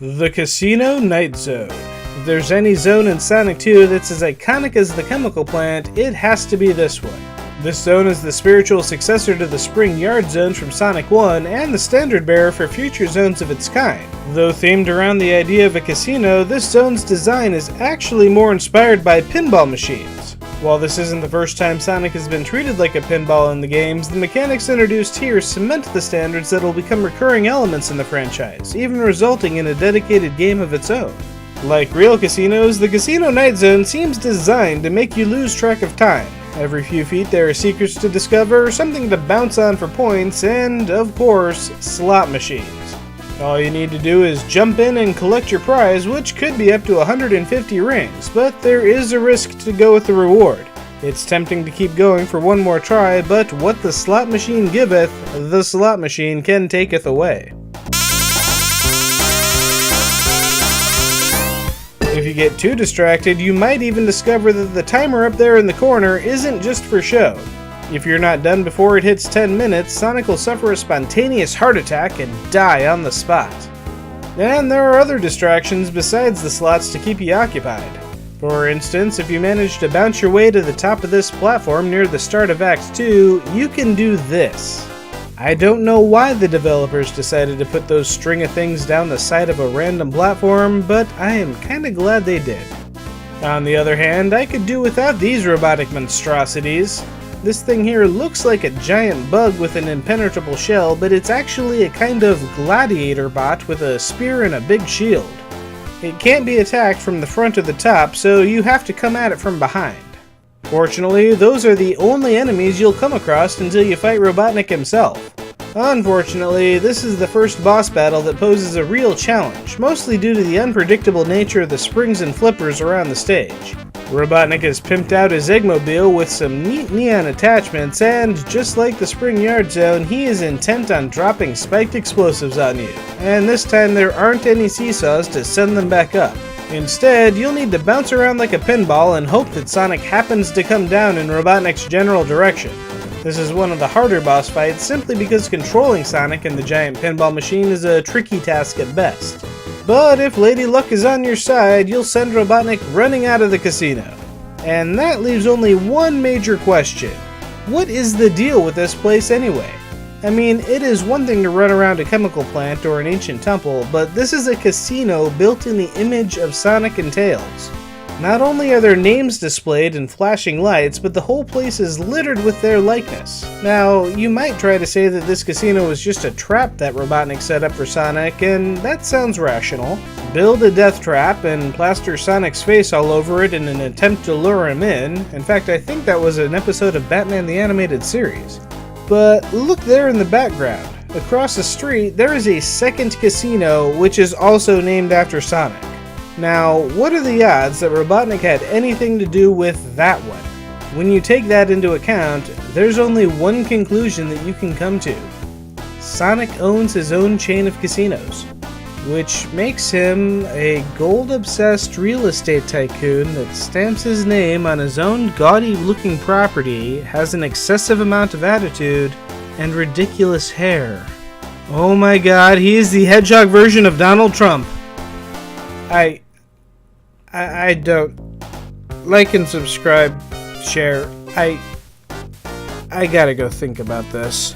The Casino Night Zone. If there's any zone in Sonic 2 that's as iconic as the chemical plant, it has to be this one. This zone is the spiritual successor to the Spring Yard zones from Sonic 1 and the standard bearer for future zones of its kind. Though themed around the idea of a casino, this zone's design is actually more inspired by pinball machines. While this isn't the first time Sonic has been treated like a pinball in the games, the mechanics introduced here cement the standards that will become recurring elements in the franchise, even resulting in a dedicated game of its own. Like real casinos, the Casino Night Zone seems designed to make you lose track of time. Every few feet there are secrets to discover, something to bounce on for points, and, of course, slot machines. All you need to do is jump in and collect your prize, which could be up to 150 rings, but there is a risk to go with the reward. It's tempting to keep going for one more try, but what the slot machine giveth, the slot machine can taketh away. If you get too distracted, you might even discover that the timer up there in the corner isn't just for show. If you're not done before it hits 10 minutes, Sonic will suffer a spontaneous heart attack and die on the spot. And there are other distractions besides the slots to keep you occupied. For instance, if you manage to bounce your way to the top of this platform near the start of Act 2, you can do this. I don't know why the developers decided to put those string of things down the side of a random platform, but I am kinda glad they did. On the other hand, I could do without these robotic monstrosities. This thing here looks like a giant bug with an impenetrable shell, but it's actually a kind of gladiator bot with a spear and a big shield. It can't be attacked from the front or the top, so you have to come at it from behind. Fortunately, those are the only enemies you'll come across until you fight Robotnik himself. Unfortunately, this is the first boss battle that poses a real challenge, mostly due to the unpredictable nature of the springs and flippers around the stage. Robotnik has pimped out his Eggmobile with some neat neon attachments, and just like the Spring Yard Zone, he is intent on dropping spiked explosives on you. And this time there aren't any seesaws to send them back up. Instead, you'll need to bounce around like a pinball and hope that Sonic happens to come down in Robotnik's general direction. This is one of the harder boss fights simply because controlling Sonic and the giant pinball machine is a tricky task at best. But if Lady Luck is on your side, you'll send Robotnik running out of the casino. And that leaves only one major question. What is the deal with this place anyway? I mean, it is one thing to run around a chemical plant or an ancient temple, but this is a casino built in the image of Sonic and Tails. Not only are their names displayed in flashing lights, but the whole place is littered with their likeness. Now, you might try to say that this casino was just a trap that Robotnik set up for Sonic, and that sounds rational. Build a death trap and plaster Sonic's face all over it in an attempt to lure him in. In fact, I think that was an episode of Batman the Animated Series. But look there in the background. Across the street, there is a second casino, which is also named after Sonic. Now, what are the odds that Robotnik had anything to do with that one? When you take that into account, there's only one conclusion that you can come to. Sonic owns his own chain of casinos, which makes him a gold-obsessed real estate tycoon that stamps his name on his own gaudy-looking property, has an excessive amount of attitude, and ridiculous hair. Oh my god, he is the hedgehog version of Donald Trump. I don't like and subscribe, share. I gotta go think about this.